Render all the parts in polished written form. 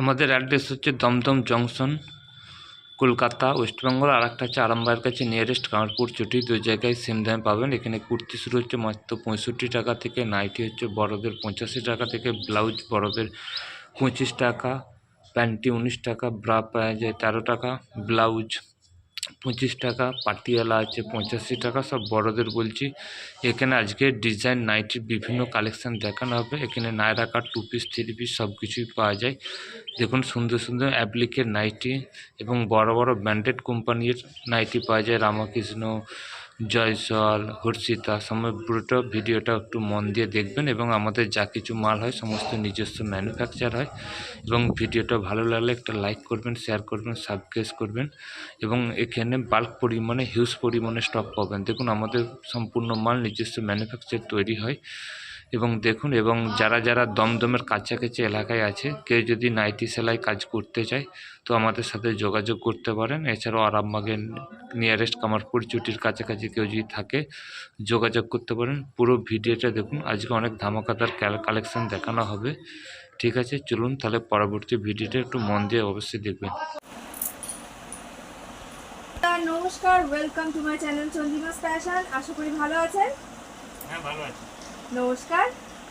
আমাদের অ্যাড্রেস হচ্ছে Dumdum junction, Kolkata, West Bengal. আর একটা হচ্ছে আরামবাগের কাছে নিয়ারেস্ট কামারপুর চটি। দুই জায়গায় সেম দামে পাবেন। এখানে কুর্তি শুরু হচ্ছে মাত্র 65 টাকা থেকে, নাইটি হচ্ছে বড়দের 85 টাকা থেকে, ব্লাউজ বড়দের 25 টাকা, প্যান্টি 19 টাকা, ব্রা পাওয়া যায় 13 টাকা, ব্লাউজ 25 টাকা, পাটিয়ালা আছে 85 টাকা, সব বড়দের বলছি। এখানে আজকে ডিজাইন নাইটির বিভিন্ন কালেকশান দেখানো হবে। এখানে নায়রা কাট, 2 পিস 3 পিস সব কিছুই পাওয়া যায়। দেখুন সুন্দর সুন্দর অ্যাপ্লিকের নাইটি এবং বড় বড় ব্র্যান্ডেড কোম্পানির নাইটি পাওয়া যায়। রামকৃষ্ণ, জয়সওয়াল, হর্ষিতা। সমগ্রটা ভিডিওটা একটু মন দিয়ে দেখবেন এবং আমাদের যা কিছু মাল হয় সমস্ত নিজস্ব ম্যানুফ্যাকচার হয়। এবং ভিডিওটা ভালো লাগলে একটা লাইক করবেন, শেয়ার করবেন, সাবস্ক্রাইব করবেন। এবং এখানে বাল্ক পরিমাণে হিউজ পরিমাণে স্টক পাবেন। দেখুন আমাদের সম্পূর্ণ মাল নিজস্ব ম্যানুফ্যাকচার তৈরি হয়। এবং দেখুন, এবং যারা যারা দমদমের কাছাকাছি এলাকায় আছে, কেউ যদি নাইটি সেলাই কাজ করতে চায় তো আমাদের সাথে যোগাযোগ করতে পারেন। এছাড়াও আরামবাগের নিয়ারেস্ট কামারপুর চুটির কাছাকাছি কেউ যদি থাকে যোগাযোগ করতে পারেন। পুরো ভিডিওটা দেখুন, আজকে অনেক ধামাকাদার কালেকশন দেখানো হবে। ঠিক আছে, চলুন তাহলে পরবর্তী ভিডিওটা একটু মন দিয়ে অবশ্যই দেখবেন। নমস্কার, welcome to my channel Chandrima's fashion. আশা করি ভালো আছেন। হ্যাঁ, ভালো আছি। নমস্কার,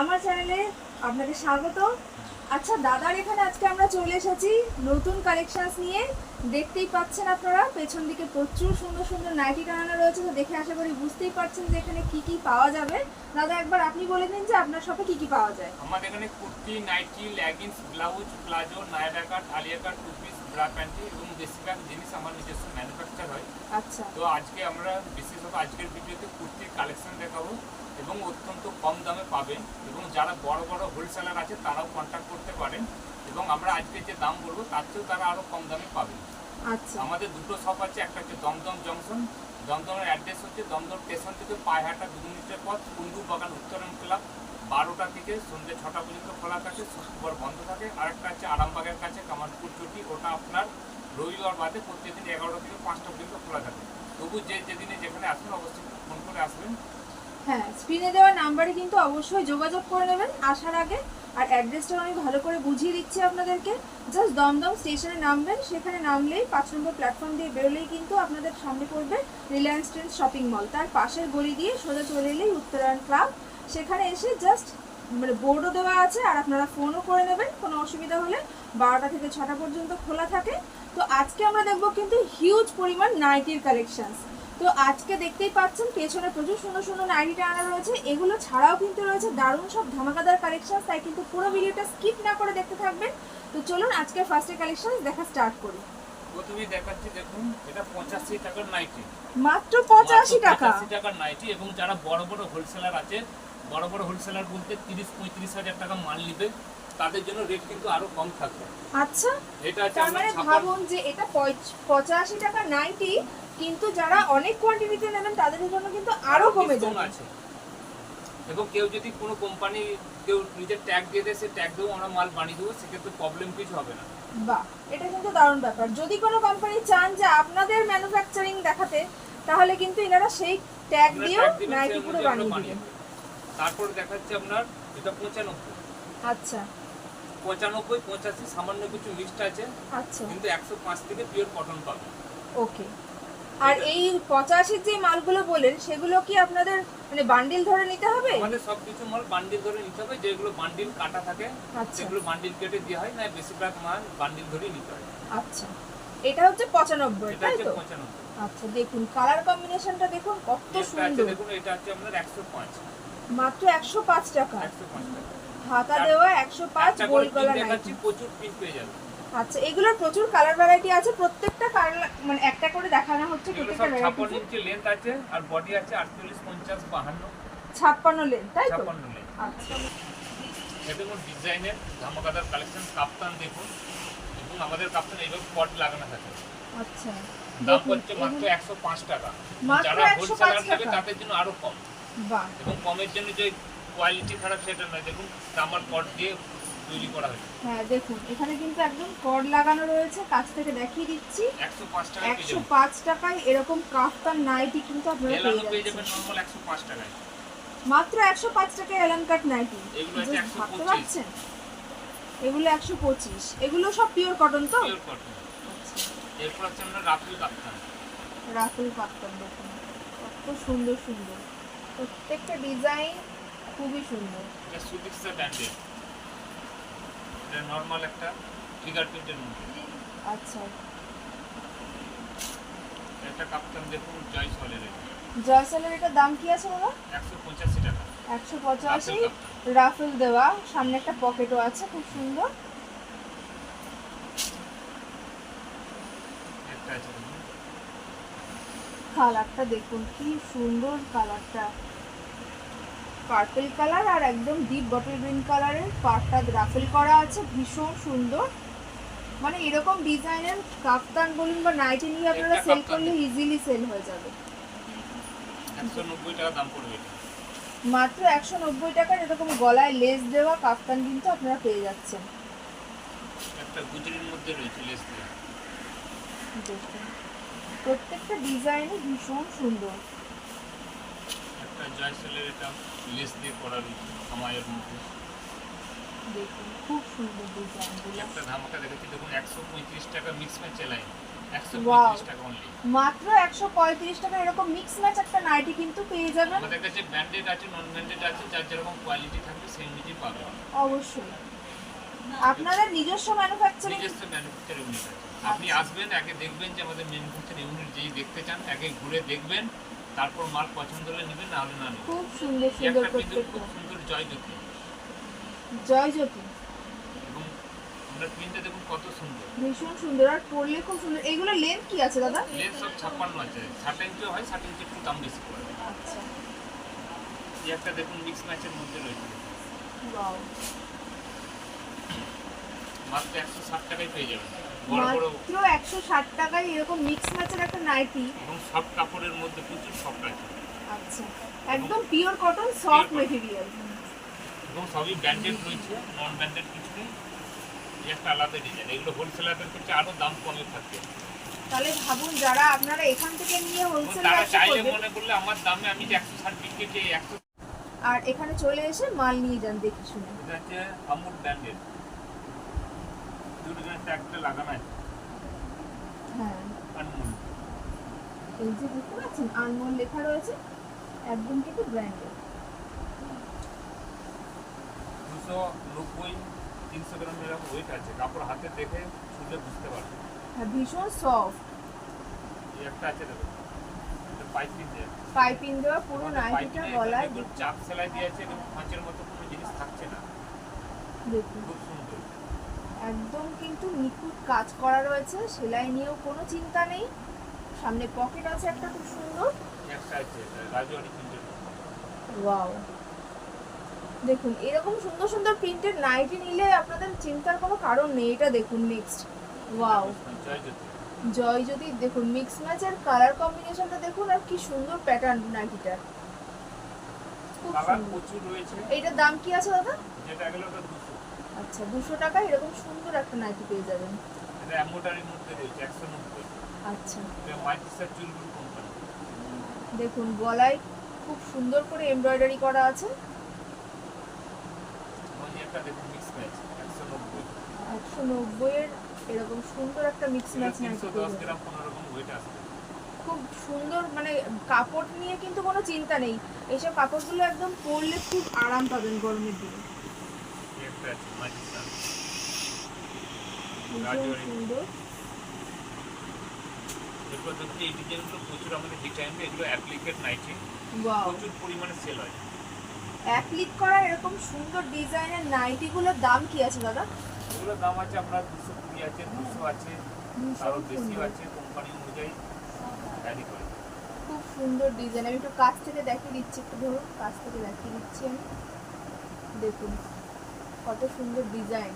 আমার চ্যানেলে আপনাকে স্বাগত। আচ্ছা দাদার এখানে আজকে আমরা চলে এসেছি নতুন কালেকশনস নিয়ে। দেখতেই পাচ্ছেন আপনারা পেছন দিকে প্রচুর সুন্দর সুন্দর নাইটি টানানো রয়েছে। তো দেখে আশা করি বুঝতেই পারছেন যে এখানে কি কি পাওয়া যাবে। দাদা একবার আপনি বলে দিন যে আপনার শপে কি কি পাওয়া যায়। আমাদের এখানে kurti, nighty, leggings, blouse, palazzo, Naira cut, Alia cut, two piece, bra panty এবং বেশিরভাগ জিনিস আমার নিজস্ব ম্যানুফ্যাকচার হয়। আচ্ছা, তো আজকে আমরা বিশেষত আজকের ভিডিওতে কুর্তির কালেকশন দেখাবো এবং অত্যন্ত কম দামে পাবেন। এবং যারা বড় বড় হোলসেলার আছে তারাও কন্ট্যাক্ট করতে পারেন এবং আমরা আজকে যে দাম বলবো তার চেয়েও তারা আরও কম দামে পাবেন। আচ্ছা, আমাদের দুটো শপ আছে, একটা হচ্ছে দমদম জংশন। দমদমের অ্যাড্রেস হচ্ছে দমদম স্টেশন থেকে পায়হাটা 2 মিনিটের পথ, কুন্ডু বাগান উত্তরণ ক্লাব। 12টা থেকে সন্ধ্যে 6টা পর্যন্ত খোলা থাকে, শুক্রবার বন্ধ থাকে। আরেকটা হচ্ছে আরামবাগের কাছে কামারপুর চটি, ওটা আপনার রবিবার বাদে প্রত্যেকদিন 11টা থেকে 5টা পর্যন্ত খোলা থাকে। তবু যেদিনে যেখানে আসবেন অবশ্যই ফোন করে আসবেন। হ্যাঁ, স্ক্রিনে দেওয়া নাম্বারে কিন্তু অবশ্যই যোগাযোগ করে নেবেন আসার আগে। আর অ্যাড্রেসটাও আমি ভালো করে বুঝিয়ে দিচ্ছি আপনাদেরকে। জাস্ট দমদম স্টেশনে নামবেন, সেখানে নামলেই 5 নম্বর প্ল্যাটফর্ম দিয়ে বেরোলেই কিন্তু আপনাদের সামনে পড়বে রিলায়েন্স ট্রেন্ডস শপিং মল। তার পাশের গলি দিয়ে সোজা চলে এলেই উত্তরায়ণ ক্লাব। সেখানে এসে জাস্ট বোর্ডও দেওয়া আছে, আর আপনারা ফোনও করে নেবেন কোনো অসুবিধা হলে। 12টা থেকে 6টা পর্যন্ত খোলা থাকে। তো আজকে আমরা দেখবো কিন্তু হিউজ পরিমাণ নাইটির কালেকশনস। তো আজকে দেখতেই পাচ্ছেন পেছনে প্রচুর সুন্দর সুন্দর নাইটিটা আনা রয়েছে। এগুলো ছাড়াও কিন্তু রয়েছে দারুণ সব ধামাকাদার কালেকশন, তাই কিন্তু পুরো ভিডিওটা স্কিপ না করে দেখতে থাকবেন। তো চলুন আজকে ফার্স্টের কালেকশন দেখা স্টার্ট করি। প্রথমে দেখাচ্ছি, দেখুন এটা 85 টাকার নাইটি, মাত্র 85 টাকা। 85 টাকার নাইটি। এবং যারা বড় বড় হোলসেলার আছে, বড় বড় হোলসেলার বলতে 30-35 হাজার টাকা মাল নিবে, তাদের জন্য রেট কিন্তু আরো কম থাকবে। আচ্ছা, এটা আছে তার মানে ভাবুন যে এটা 85 টাকা নাইটি, কিন্তু যারা অনেক কোয়ান্টিটিতে নেবেন তাদের জন্য কিন্তু আরো কমে যাবে। এবং কেউ যদি কোনো কোম্পানি কেউ নিজের ট্যাগ দিয়ে দেয়, সে ট্যাগ দিয়েও আমরা মাল বানিয়ে দেবো, সেক্ষেত্রে প্রবলেম কিছু হবে না। বাহ, এটা কিন্তু দারুণ ব্যাপার। যদি কোনো কোম্পানি চান যে আপনাদের ম্যানুফ্যাকচারিং দেখাতে, তাহলে কিন্তু এনারা সেই ট্যাগ দিয়েও নাইটি পুরো বানিয়ে দিবেন। তারপর দেখাচ্ছে আপনার এটা 95। আচ্ছা, 95, 85 সামান্য কিছু মিক্সড আছে। আচ্ছা, কিন্তু 105 থেকে পিওর কটন পাবে। ওকে। আর এই 85 যে মালগুলো বলেন সেগুলো কি আপনাদের মানে বান্ডিল ধরে নিতে হবে? আমাদের সব কিছু মাল বান্ডিল ধরে নিতে হবে। যেগুলো বান্ডিল কাটা থাকে সেগুলো বান্ডিল কেটে দেওয়া হয় না, বেশিরভাগ মাল বান্ডিল ধরেই নিতে হয়। আচ্ছা, এটা হচ্ছে 95, এটা তাই হচ্ছে তো? 95। আচ্ছা, দেখুন কালার কম্বিনেশনটা দেখুন কত সুন্দর। দেখুন এটা হচ্ছে আপনার 105, মাত্র 105 টাকা। 105 টাকা হাতা দেওয়া 105 গোল গলা দেখাচ্ছি, নাইটি। প্রচুর পিস পেয়ে যাবে। আচ্ছা, এগুলোর প্রচুর কালার ভ্যারাইটি আছে। প্রত্যেকটা কালার মানে একটা করে দেখানো হচ্ছে প্রত্যেকটা ভ্যারাইটি। 56 ইঞ্চি লেন্থ আছে আর বডি আছে 48, 50, 52। 56 লেন্থ, তাই তো? 56 লেন্থ। আচ্ছা, এটা কোন ডিজাইনের ধামাকাদার কালেকশন। কাপ্তান দেখুন, এবং আমাদের কাপ্তান এইভাবে পট লাগানো থাকে। আচ্ছা, দাম হচ্ছে মাত্র 105 টাকা। যারা হোলসেলার নেবে তাদের জন্য আরো কম। বাহ, এবং কমের জন্য যে কোয়ালিটি খারাপ সেটা নয়, দেখুন তামার পট দিয়ে তৈরি করা হয়েছে। হ্যাঁ দেখুন এখানে কিন্তু একদম কর্ড লাগানো রয়েছে। কাছ থেকে দেখিয়ে দিচ্ছি। 105 টাকা। 105 টাকায় এরকম কাফতান নাইটি কিন্তু আপনারা পেয়ে যাবেন নরমাল 105 টাকায়। মাত্র 105 টাকায় এলান কাট নাইটি। এগুলো আছে ভাবতে 125। পারছেন? এগুলো 125, এগুলো সব পিওর কটন তো? Pure cotton. এরপর হচ্ছে আমরা রাফেল কাপ্তান। রাফেল কাপ্তান দেখুন কত সুন্দর সুন্দর, প্রত্যেকটা ডিজাইন খুবই সুন্দর। এটা সুবিক্সা ব্র্যান্ডের, এটা নর্মাল একটা ফিগার প্রিন্টের মধ্যে। আচ্ছা, একটা কাপ্তান দেখুন জয়সওয়ালের, জয়সলের এটার দাম কি আছে বাবা? 185 টাকা। 185, রাফেল দেওয়া, সামনে একটা পকেটও আছে, খুব সুন্দর। একটা আছে দেখুন, কালারটা দেখুন কি সুন্দর, কালারটা পার্পল কালার আর একদম ডিপ বটল গ্রিন কালারের পার্টটা রাফেল করা আছে, ভীষণ সুন্দর। মানে এরকম ডিজাইনের কাপ্তান বলুন বা নাইটি নিয়ে আপনারা একটা সেল কাপ্তান করলে ইজিলি সেল হয়ে যাবে। 190 টাকা দাম পড়বে এটা। মাত্র 190 টাকার এরকম গলায় লেস দেওয়া কাপ্তান কিন্তু আপনারা পেয়ে যাচ্ছেন। একটা গুজরির মধ্যে রয়েছে লেস দেওয়া। দেখুন প্রত্যেকটা ডিজাইনই ভীষণ সুন্দর। একটা জয়সওয়ালের এটা লেস দিয়ে করা রয়েছে সামাইয়ের মধ্যে। দেখুন খুব সুন্দর ডিজাইনগুলো। একটা ধামাকা দেখেছি দেখুন, 135 টাকা মিক্স ম্যাচ এলাইন, Wow. 135 টাকা অনলি। মাত্র 135 টাকা এরকম মিক্স ম্যাচ একটা নাইটি কিন্তু পেয়ে যাবেন। আমাদের কাছে ব্র্যান্ডেড আছে, নন ব্র্যান্ডেড আছে, যার যেরকম কোয়ালিটি থাকবে সেই অনুযায়ী পাবেন। অবশ্যই আপনাদের নিজস্ব ম্যানুফ্যাকচারিং। নিজস্ব ম্যানুফ্যাকচার ইউনিট আছে। আপনি আসবেন, আগে দেখবেন যে আমাদের ম্যানুফ্যাকচার ইউনিট যেই দেখতে চান, আগে ঘুরে দেখবেন, তারপর মাল পছন্দ হলে নেবেন, না হলে না নেবেন। খুব সুন্দর এই সুন্দর একটা প্রিন্ট প্রত্যেকটা। খুব সুন্দর জয়জ্যোতি, জয়জ্যোতি এবং আমরা প্রিন্টটা দেখুন কত সুন্দর। ভীষণ সুন্দর আর পরলে খুব সুন্দর। এগুলো লেন্থ কি আছে দাদা? লেন্স সব 56 আছে, 60 ইঞ্চিও হয়, 60 ইঞ্চি একটু দাম বেশি পড়ে। আচ্ছা, এই একটা দেখুন মিক্স ম্যাচের মধ্যে রয়েছে, ওয়াও, মাত্র 160 টাকায় পেয়ে যাবেন। বড় বড় মাত্র 160 টাকায় এরকম মিক্স ম্যাচের একটা নাইটি। এবং সফট কাপড়ের মধ্যে প্রচুর সফট আছে, আচ্ছা, একদম pure cotton, soft cotton। Material. এবং সবই ব্র্যান্ডেড রয়েছে, নন ব্র্যান্ডেড কিছু নেই। এই একটা আলাদা ডিজাইন, এগুলো হোলসেলারদের ক্ষেত্রে আরও দাম কমে থাকবে। তাহলে ভাবুন যারা আপনারা এখান থেকে নিয়ে এবং হোলসেল তারা ব্যবসা চাইলে করবেন মনে করলে আমার দামে আমি যে 160 বিক্রি করি, 100 আর এখানে চলে এসে মাল নিয়ে যান দেখে শুনে। এটা হচ্ছে আমুল ব্র্যান্ডের, দুটো ট্যাগটা লাগানো আছে হ্যাঁ, আনমোল। এই যে দেখতে পাচ্ছেন আনমোল লেখা রয়েছে, একদম কিন্তু ব্র্যান্ডেড। 290 300 গ্রাম এরকম ওয়েট আছে, কাপড় হাতে দেখে শুনলে বুঝতে পারবে। হ্যাঁ, ভীষণ সফট, এই একটা আছে দেখুন, এটা পাইপিং দেওয়া, পাইপিং দেওয়া পুরো নাইটিটা গলায় দেখুন চাপ সেলাই দিয়ে আছে, এবং কাঁচের মতো কোনো জিনিস থাকছে না, দেখুন খুব সুন্দর। একদম কিন্তু নিখুঁত কাজ করা রয়েছে, সেলাই নিয়েও কোনো চিন্তা নেই। সামনে পকেট আছে একটা খুব সুন্দর। এই একটা আছে, এটা রাজওয়ারি প্রিন্টের। ওয়াও, দেখুন এরকম সুন্দর সুন্দর প্রিন্টেড নাইটি নিলে আপনাদের চিন্তার কোনো কারণ নেই। এটা দেখুন নেক্সট, ওয়াও, জয়জ্যোতি, জয়জ্যোতি দেখুন মিক্স ম্যাচের কালার কম্বিনেশনটা দেখুন, আর কি সুন্দর প্যাটার্ন নাইটিটা, খুব কালার সুন্দর। প্রচুর রয়েছে। এইটার দাম কি আছে দাদা? যেটা গেল ওটা 200, আচ্ছা, 200 টাকায় এরকম সুন্দর একটা নাইটি পেয়ে যাবেন। এটা এমব্রয়ডারির মধ্যে রয়েছে 190। আচ্ছা, এটা মাইক্রোসফট চুলগুলো কোম্পানি। দেখুন গলায় খুব সুন্দর করে এমব্রয়ডারি করা আছে। এবং এই একটা দেখুন মিক্স ম্যাচ 190, 190 এর এরকম সুন্দর একটা মিক্স ম্যাচ নাইটি পেয়ে 310 যাবেন। গ্রাম 15 রকম ওয়েট আসবে। খুব সুন্দর, মানে কাপড় নিয়ে কিন্তু কোনো চিন্তা নেই। এইসব কাপড়গুলো একদম পরলে খুব আরাম পাবেন গরমের দিনে। এই একটা আছে মাইক্রোসফট ভীষণ রাজওয়ারি। সুন্দর। এরপর দেখুন এই ডিজাইনগুলো প্রচুর আমাদের ডিজাইন, এগুলো অ্যাপ্লিকেট নাইটি, ওয়াও, প্রচুর পরিমাণে সেল হয়। অ্যাপ্লিক করা এরকম সুন্দর ডিজাইনের নাইটিগুলোর দাম কি আছে দাদা? এগুলোর দাম আছে আপনার 220 আছে, 200 আছে, ভীষণ আরও বেশিও সুন্দর, আছে, কোম্পানি অনুযায়ী ভ্যারি করে। খুব সুন্দর ডিজাইন। আমি একটু কাছ থেকে দেখিয়ে দিচ্ছি, একটু ধরুন কাছ থেকে দেখিয়ে দিচ্ছি আমি। দেখুন কত সুন্দর ডিজাইন।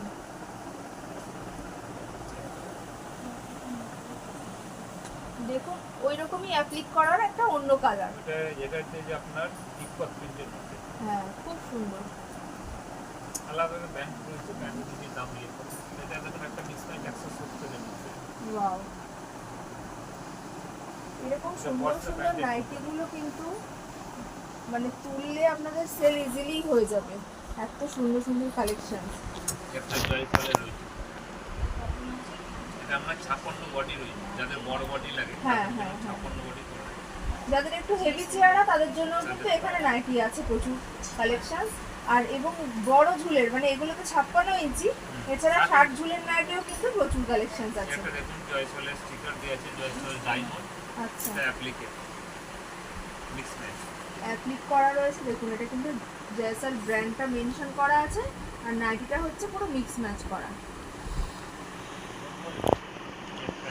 দেখুন ওই রকমই অ্যাপ্লিক করার একটা অন্য কালার। এটা হচ্ছে যে আপনার টিকপট প্রিন্টের মধ্যে, হ্যাঁ, খুব সুন্দর। আলাদা ব্র্যান্ড রয়েছে, ব্র্যান্ডের নিজের দাম নিয়ে পড়ে। এটা দেখুন একটা মিক্স ম্যাচ 170 এর মধ্যে। ওয়াও, এরকম সুন্দর সুন্দর নাইটিগুলো কিন্তু মানে তুললে আপনাদের সেল ইজিলি হয়ে যাবে, এত সুন্দর সুন্দর কালেকশন। একটা জয়ফলের রয়েছে, এটা আমরা 56 বডি রয়েছে, যাদের বড় বডি লাগে হ্যাঁ, তাদের হ্যাঁ, জন্য হ্যাঁ। 56 বডি করে। যাদের একটু হেভি চেহারা তাদের জন্য কিন্তু এখানে নাইটি আছে প্রচুর কালেকশন। আর এবং বড় ঝুলের মানে এগুলোতে 56 ইঞ্চি, এছাড়া 60 ঝুলের নাইটিও কিন্তু প্রচুর কালেকশন আছে। একটা দেখুন জয়সলের স্টিকার দেওয়া আছে, জয়সল ডায়মন্ড, আচ্ছা, এটা অ্যাপ্লিকেট মিক্স ম্যাচ। অ্যাপ্লিক করা রয়েছে, দেখুন এটা কিন্তু জয়সল ব্র্যান্ডটা মেনশন করা আছে, আর নাইটিটা হচ্ছে পুরো মিক্স ম্যাচ করা।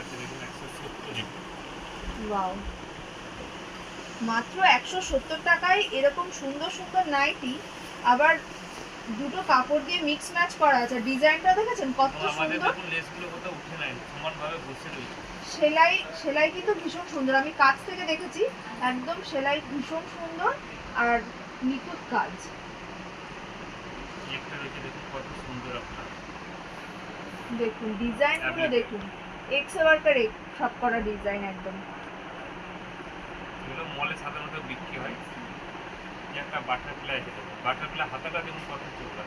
একটা দেখুন 170। ওয়াও, মাত্র 170 টাকায় এরকম সুন্দর সুন্দর নাইটি, আবার দুটো কাপড় দিয়ে মিক্স ম্যাচ করা আছে। ডিজাইনটা দেখেছেন কত আমাদের সুন্দর, দেখুন লেসগুলো কোথাও উঠে নাই, সমানভাবে বসে রয়েছে। সেলাই সেলাই কিন্তু ভীষণ সুন্দর, আমি কাছ থেকে দেখেছি, একদম সেলাই ভীষণ সুন্দর আর নিখুঁত কাজ। একটা রয়েছে দেখুন কত সুন্দর আপনার, দেখুন ডিজাইনগুলো দেখুন, এক্স ওয়ার্কার সব করা ডিজাইন একদম। এগুলো মলে সাধারণত বিক্রি হয়। এই একটা বাটারফ্লাই আছে, বাটারফ্লাই হাতাটা দেখুন কত চওড়া।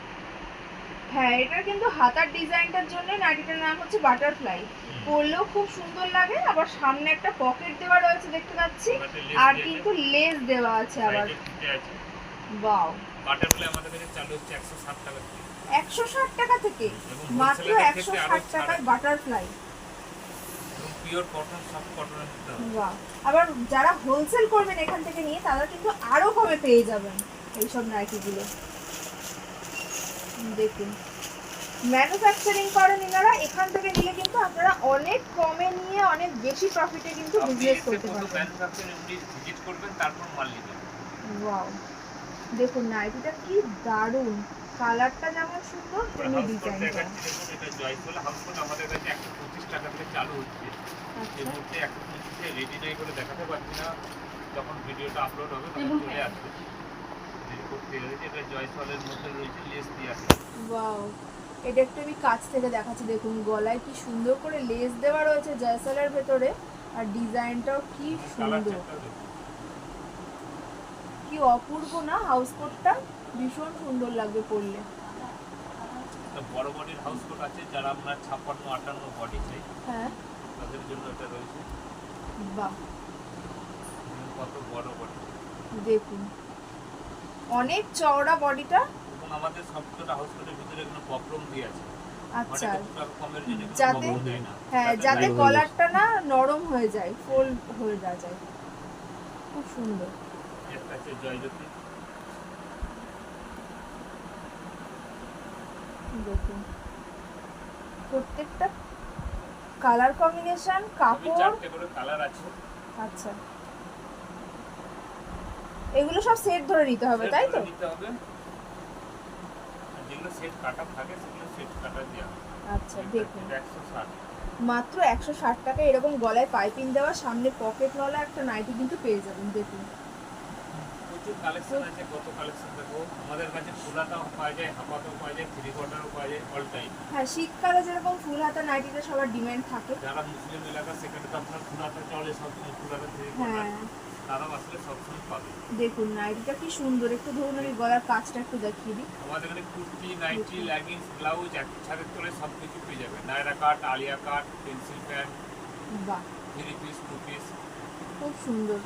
হ্যাঁ, এটা কিন্তু হাতার ডিজাইনটার জন্য নাইটিটার নাম হচ্ছে বাটারফ্লাই। পরলেও খুব সুন্দর লাগে, আবার সামনে একটা পকেট দেওয়া রয়েছে দেখতে পাচ্ছি, আর কিন্তু লেস দেওয়া আছে আবার। ওয়াও, বাটারফ্লাই আমাদের কাছে চালু হচ্ছে 160 টাকা থেকে। 160 টাকা থেকে, এবং মাত্র wholesale এর ক্ষেত্রে আরো 160 টাকায় বাটারফ্লাই। এবং পিওর কটন, সব কটনের মধ্যে হবে। বাহ, আবার যারা হোলসেল করবেন এখান থেকে নিয়ে তারা কিন্তু আরো কমে পেয়ে যাবেন এইসব নাইটিগুলো। দেখুন ম্যানুফ্যাকচারিং করেন এনারা, এখান থেকে নিলে কিন্তু আপনারা অনেক কমে নিয়ে অনেক বেশি প্রফিটে কিন্তু আপনি বিজনেস এসে করতে পুরো পারবেন। ম্যানুফ্যাকচারিং ইউনিট ভিজিট করবেন, তারপর মাল নেবেন। ওয়াও, দেখুন নাইটিটা কি দারুণ, কালারটা যেমন সুন্দর তেমনি হাউস কোট ডিজাইনটা। দেখাচ্ছি দেখুন, এটা জয়ফল হাউস কোট আমাদের কাছে 125 টাকা থেকে চালু হচ্ছে। এই মুহূর্তে 125 রেডি নাই করে দেখাতে পারছি না, যখন ভিডিওটা আপলোড হবে তখন চলে আসবে। রেডি করতে গেছে, এটা জয়ফলের মধ্যে রয়েছে, লেস দিয়ে আছে। ওয়াও, এটা একটু আমি কাছ থেকে দেখাচ্ছি, দেখুন গলায় কি সুন্দর করে লেস দেওয়া রয়েছে জয়সলের ভেতরে, আর ডিজাইনটাও কি কালার সুন্দর, চারটা দেখুন। কি অপূর্ব না হাউস কোটটা, ভীষণ সুন্দর লাগবে পরলে। একটা বড় বডির হাউস কোট আছে, যারা আপনার 56-58 বডি চাই হ্যাঁ, তাদের জন্য এটা রয়েছে। বাহ, কত বড় বডি দেখুন অনেক চওড়া বডিটা। এবং আমাদের সবকটা হাউস কোটের ভিতরে কোনো প্রবলেম দিয়ে আছে। আচ্ছা, অনেক টাকা কমের জন্য কোনো যাতে প্রবলেম দেয় না। হ্যাঁ, যাতে যাতে কলারটা না নরম হয়ে যায়, ফোল্ড হয়ে যায়, খুব সুন্দর। একটা আছে জয়জ্যোতি, দেখুন প্রত্যেকটা কালার কম্বিনেশন, সবই কাপড়। 4টে করে কালার আছে। আচ্ছা, এগুলো সব সেট ধরে নিতে হবে তাই তো? সেট নিতে হবে, আর যেগুলো সেট কাটা থাকে সেগুলো সেট কাটা দেওয়া হবে। আচ্ছা, দেখুন 160। মাত্র 160 টাকা এরকম গলায় পাইপিং দেওয়া, সামনে পকেটওয়ালা একটা নাইটি কিন্তু পেয়ে যাবেন। দেখুন প্রচুর কালেকশন আছে, কত কালেকশন দেখো। আমাদের কাছে ফুলাটাও পাওয়া যায়, হাফাটাও পাওয়া যায়, 3 কোয়ার্টারও পাওয়া যায়, অল টাইম। হ্যাঁ, শীতকালে যেরকম ফুল হাতা নাইটিতে সবার ডিমান্ড থাকে। যারা মুসলিম এলাকা সেখানে তো আপনার ফুলাটা চলে সবসময়, ফুলাটা 3 কোয়ার্টার, হ্যাঁ, তারাও আসলে সবসময় পাবে। দেখুন নাইটিটা কি সুন্দর, একটু ধরুন আমি গলার কাজটা একটু দেখিয়ে দিই। আমাদের এখানে কুর্তি, নাইটি, লেগিংস, ব্লাউজ এক ছাদের তলে সব কিছু পেয়ে যাবে। নায়রা কাট, আলিয়া কাট, পেন্সিল প্যান্ট, বাহ, 3 পিস, 2 পিস। খুব সুন্দর।